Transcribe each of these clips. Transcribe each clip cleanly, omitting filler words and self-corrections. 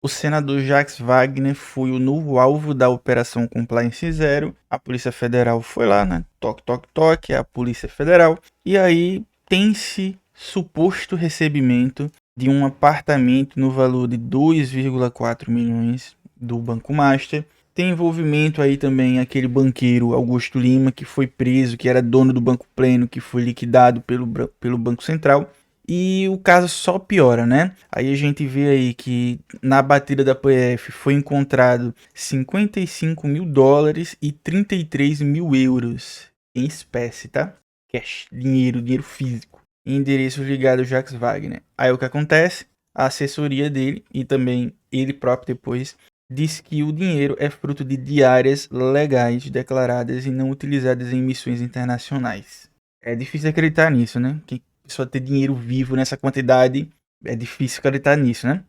O senador Jacques Wagner foi o novo alvo da Operação Compliance Zero. A Polícia Federal foi lá, né? Toque, toque, toque, a Polícia Federal. E aí tem-se suposto recebimento de um apartamento no valor de 2,4 milhões do Banco Master. Tem envolvimento aí também aquele banqueiro Augusto Lima, que foi preso, que era dono do Banco Pleno, que foi liquidado pelo Banco Central. E o caso só piora, né? Aí a gente vê aí que na batida da PF foi encontrado 55 mil dólares e 33 mil euros em espécie, tá? Cash, dinheiro físico. Em endereços ligados ao Jacques Wagner. Aí o que acontece? A assessoria dele e também ele próprio depois diz que o dinheiro é fruto de diárias legais declaradas e não utilizadas em missões internacionais. É difícil acreditar nisso, né? Que pessoa ter dinheiro vivo nessa quantidade, é difícil acreditar nisso, né?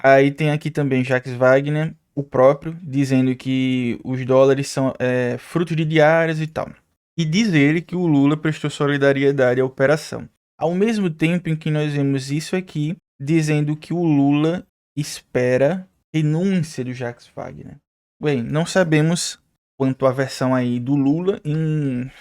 Aí tem aqui também Jacques Wagner, o próprio, dizendo que os dólares são fruto de diárias e tal. E diz ele que o Lula prestou solidariedade à operação. Ao mesmo tempo em que nós vemos isso aqui, dizendo que o Lula espera renúncia do Jacques Wagner. Bem, não sabemos quanto à versão aí do Lula,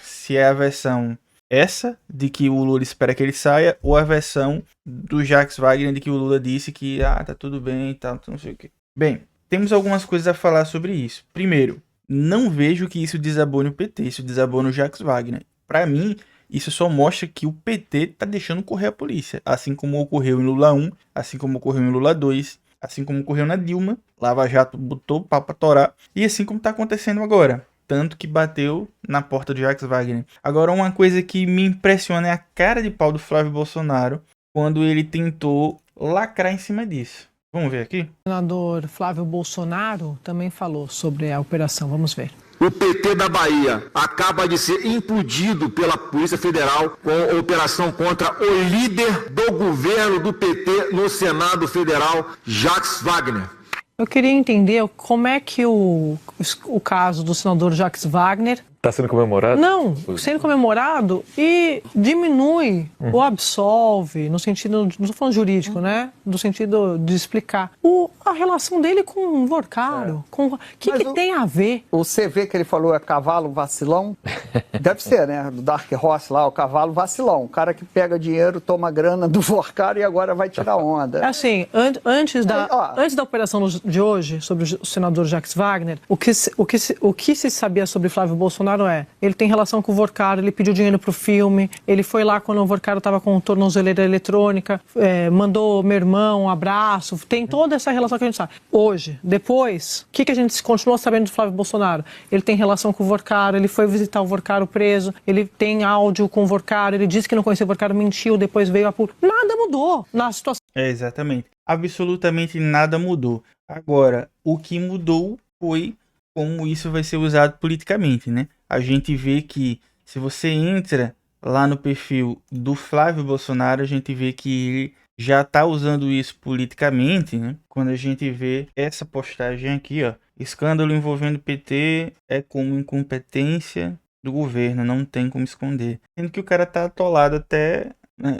se é a versão essa, de que o Lula espera que ele saia, ou a versão do Jacques Wagner, de que o Lula disse que tá tudo bem e tal, não sei o que. Bem, temos algumas coisas a falar sobre isso. Primeiro, não vejo que isso desabone o PT, isso desabone o Jacques Wagner. Para mim, isso só mostra que o PT tá deixando correr a polícia, assim como ocorreu em Lula 1, assim como ocorreu em Lula 2, assim como ocorreu na Dilma, Lava Jato botou o pau pra torar, e assim como tá acontecendo agora. Tanto que bateu na porta do Jacques Wagner. Agora, uma coisa que me impressiona é a cara de pau do Flávio Bolsonaro quando ele tentou lacrar em cima disso. Vamos ver aqui? O senador Flávio Bolsonaro também falou sobre a operação. Vamos ver. O PT da Bahia acaba de ser implodido pela Polícia Federal com a operação contra o líder do governo do PT no Senado Federal, Jacques Wagner. Eu queria entender como é que o caso do senador Jacques Wagner está sendo comemorado? Não, sendo comemorado e diminui ou absolve, no sentido, não estou falando jurídico, né? No sentido de explicar a relação dele com o Vorcaro. O que tem a ver? O CV que ele falou é cavalo vacilão? Deve ser, né? Do Dark Horse lá, o cavalo vacilão. O cara que pega dinheiro, toma grana do Vorcaro e agora vai tirar onda. Assim, antes da operação de hoje, sobre o senador Jacques Wagner, o que se sabia sobre Flávio Bolsonaro ele tem relação com o Vorcaro, ele pediu dinheiro pro filme, ele foi lá quando o Vorcaro estava com tornozeleira eletrônica, mandou meu irmão um abraço, tem toda essa relação que a gente sabe. Hoje, depois, o que a gente continua sabendo do Flávio Bolsonaro? Ele tem relação com o Vorcaro, ele foi visitar o Vorcaro preso, ele tem áudio com o Vorcaro, ele disse que não conhecia o Vorcaro, mentiu, depois veio a público. Nada mudou na situação. Exatamente. Absolutamente nada mudou. Agora, o que mudou foi como isso vai ser usado politicamente, né? A gente vê que se você entra lá no perfil do Flávio Bolsonaro, a gente vê que ele já tá usando isso politicamente, né? Quando a gente vê essa postagem aqui, ó, escândalo envolvendo PT é como incompetência do governo, não tem como esconder. Sendo que o cara tá atolado até, né?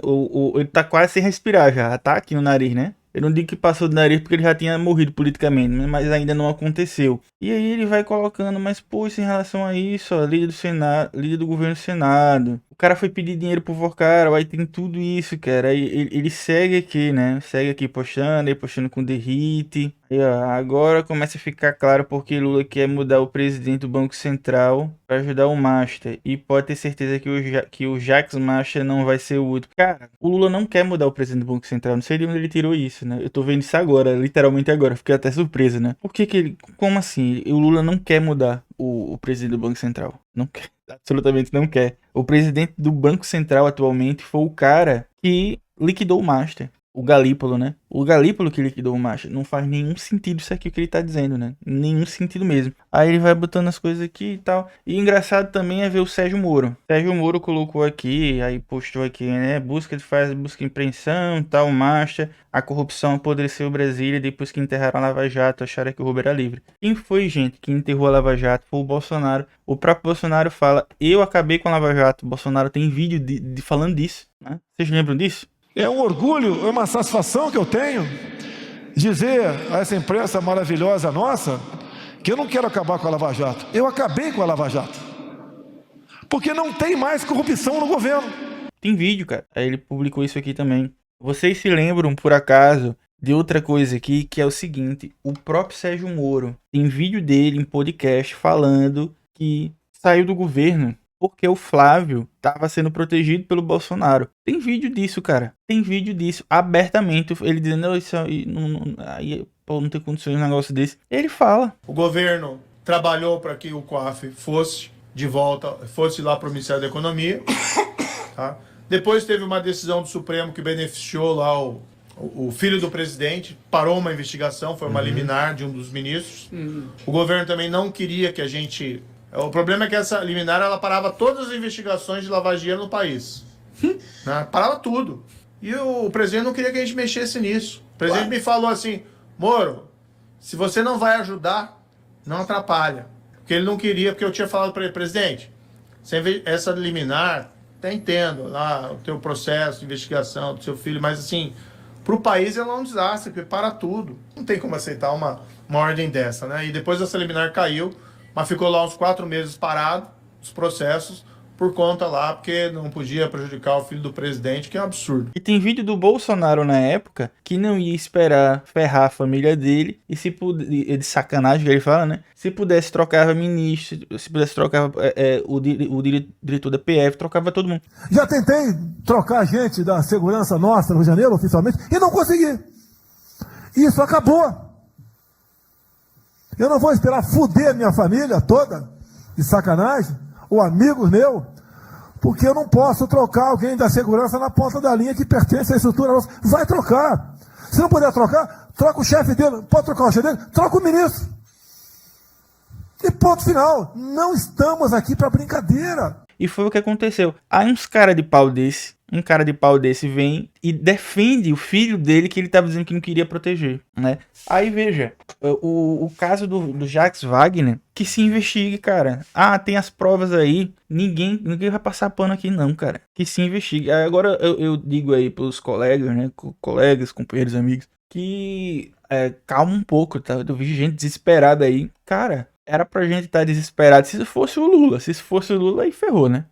Ele tá quase sem respirar já tá aqui no nariz, né? Eu não digo que passou do nariz porque ele já tinha morrido politicamente, mas ainda não aconteceu. E aí ele vai colocando, mas poxa, em relação a isso, ó, líder do Senado, líder do governo do Senado. O cara foi pedir dinheiro pro Vorcaro, aí tem tudo isso, cara. Aí ele segue aqui, né? Segue aqui postando, aí postando com derrite. E ó, agora começa a ficar claro porque Lula quer mudar o presidente do Banco Central para ajudar o Master. E pode ter certeza que o Jacques Master não vai ser o último. Cara, o Lula não quer mudar o presidente do Banco Central. Não sei de onde ele tirou isso, né? Eu tô vendo isso agora, literalmente agora. Fiquei até surpreso, né? Por que ele... Como assim? O Lula não quer mudar o presidente do Banco Central. Não quer. Absolutamente não quer. O presidente do Banco Central atualmente foi o cara que liquidou o Master. O Galípolo, né? O Galípolo que liquidou o Master. Não faz nenhum sentido isso aqui que ele tá dizendo, né? Nenhum sentido mesmo. Aí ele vai botando as coisas aqui e tal. E engraçado também é ver o Sérgio Moro. Sérgio Moro colocou aqui, aí postou aqui, né? Busca de apreensão, tal, Master. A corrupção apodreceu Brasília depois que enterraram a Lava Jato, acharam que o roubo era livre. Quem foi, gente, que enterrou a Lava Jato? Foi o Bolsonaro. O próprio Bolsonaro fala, eu acabei com a Lava Jato. O Bolsonaro tem vídeo de falando disso, né? Vocês lembram disso? É um orgulho, é uma satisfação que eu tenho dizer a essa imprensa maravilhosa nossa que eu não quero acabar com a Lava Jato. Eu acabei com a Lava Jato. Porque não tem mais corrupção no governo. Tem vídeo, cara. Aí ele publicou isso aqui também. Vocês se lembram, por acaso, de outra coisa aqui, que é o seguinte: o próprio Sérgio Moro tem vídeo dele em podcast falando que saiu do governo porque o Flávio estava sendo protegido pelo Bolsonaro. Tem vídeo disso, cara. Tem vídeo disso abertamente. Ele dizendo, não, isso aí não tem condições de um negócio desse. Ele fala. O governo trabalhou para que o COAF fosse de volta, fosse lá para o Ministério da Economia. Tá? Depois teve uma decisão do Supremo que beneficiou lá o filho do presidente, parou uma investigação, foi uma liminar de um dos ministros. O governo também não queria que a gente... O problema é que essa liminar, ela parava todas as investigações de lavagem de dinheiro no país. Né? Parava tudo. E o presidente não queria que a gente mexesse nisso. O presidente me falou assim, Moro, se você não vai ajudar, não atrapalha. Porque ele não queria, porque eu tinha falado para ele, presidente, essa liminar, até entendo lá o teu processo de investigação do seu filho, mas assim, para o país ela é um desastre, porque para tudo. Não tem como aceitar uma ordem dessa, né? E depois essa liminar caiu, mas ficou lá uns 4 meses parado, os processos, por conta lá, porque não podia prejudicar o filho do presidente, que é um absurdo. E tem vídeo do Bolsonaro na época que não ia esperar ferrar a família dele, e se pudesse, de sacanagem que ele fala, né? Se pudesse trocava ministro, se pudesse trocava o diretor da PF, trocava todo mundo. Já tentei trocar gente da segurança nossa no Rio de Janeiro, oficialmente, e não consegui. Isso acabou. Eu não vou esperar fuder minha família toda, de sacanagem, ou amigos meus, porque eu não posso trocar alguém da segurança na ponta da linha que pertence à estrutura nossa. Vai trocar. Se não puder trocar, troca o chefe dele. Pode trocar o chefe dele? Troca o ministro. E ponto final. Não estamos aqui para brincadeira. E foi o que aconteceu. Aí um cara de pau desse vem e defende o filho dele que ele estava dizendo que não queria proteger, né? Aí veja, o caso do Jacques Wagner, que se investigue, cara. Ah, tem as provas aí, ninguém vai passar pano aqui não, cara. Que se investigue. Agora eu digo aí pros colegas, né? Colegas, companheiros, amigos, que calma um pouco, tá? Eu vi gente desesperada aí. Cara, era pra gente estar desesperado se fosse o Lula. Se fosse o Lula, aí ferrou, né?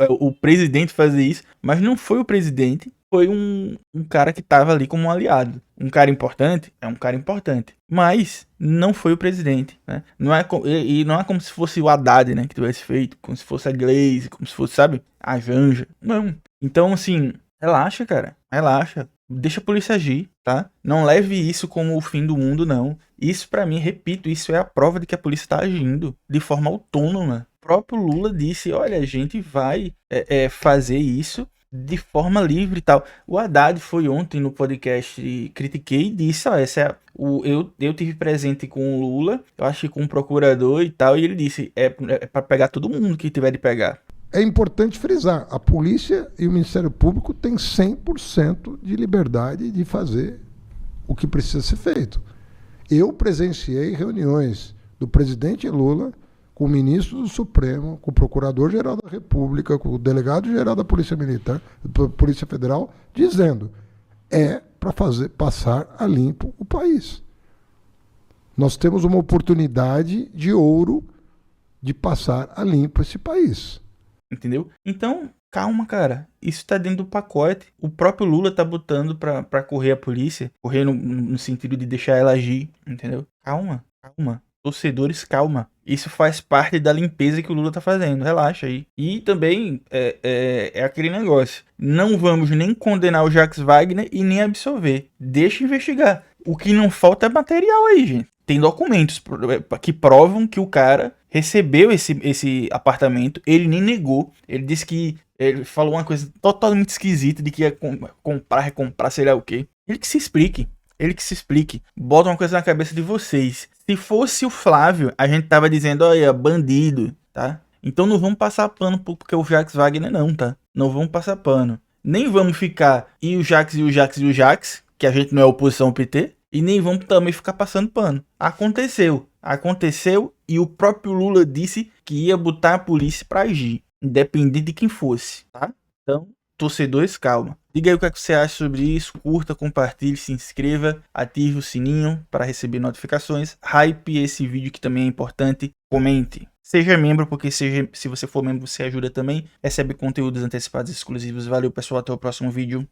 O presidente fazer isso. Mas não foi o presidente. Foi um cara que tava ali como um aliado. Um cara importante? É um cara importante. Mas não foi o presidente, né? Não é como se fosse o Haddad, né? Que tivesse feito. Como se fosse a Gleisi. Como se fosse, sabe? A Janja. Não. Então, assim, relaxa, cara. Relaxa. Deixa a polícia agir, tá? Não leve isso como o fim do mundo, não. Isso, pra mim, repito, isso é a prova de que a polícia tá agindo de forma autônoma. O próprio Lula disse, olha, a gente vai fazer isso de forma livre e tal. O Haddad foi ontem no podcast e critiquei e disse, eu tive presente com o Lula, eu acho que com o procurador e tal, e ele disse, é pra pegar todo mundo que tiver de pegar. É importante frisar, a polícia e o Ministério Público têm 100% de liberdade de fazer o que precisa ser feito. Eu presenciei reuniões do presidente Lula com o ministro do Supremo, com o Procurador-Geral da República, com o Delegado-Geral da Polícia Militar, da Polícia Federal, dizendo, para passar a limpo o país. Nós temos uma oportunidade de ouro de passar a limpo esse país. Entendeu? Então, calma, cara. Isso tá dentro do pacote. O próprio Lula tá botando pra correr a polícia. Correr no sentido de deixar ela agir. Entendeu? Calma. Torcedores, calma. Isso faz parte da limpeza que o Lula tá fazendo. Relaxa aí. E também é aquele negócio. Não vamos nem condenar o Jacques Wagner e nem absolver. Deixa investigar. O que não falta é material aí, gente. Tem documentos que provam que o cara recebeu esse apartamento, ele nem negou, ele disse que, ele falou uma coisa totalmente esquisita de que ia recomprar, sei lá o quê. Ele que se explique, bota uma coisa na cabeça de vocês. Se fosse o Flávio, a gente tava dizendo, olha, bandido, tá? Então não vamos passar pano porque o Jacques Wagner não, tá? Não vamos passar pano. Nem vamos ficar e o Jacques, que a gente não é oposição ao PT, e nem vamos também ficar passando pano. Aconteceu e o próprio Lula disse que ia botar a polícia pra agir, independente de quem fosse, tá? Então, torcedores, calma. Diga aí o que é que você acha sobre isso, curta, compartilhe, se inscreva, ative o sininho para receber notificações, hype esse vídeo que também é importante, comente. Seja membro, porque se você for membro você ajuda também, recebe conteúdos antecipados exclusivos. Valeu pessoal, até o próximo vídeo.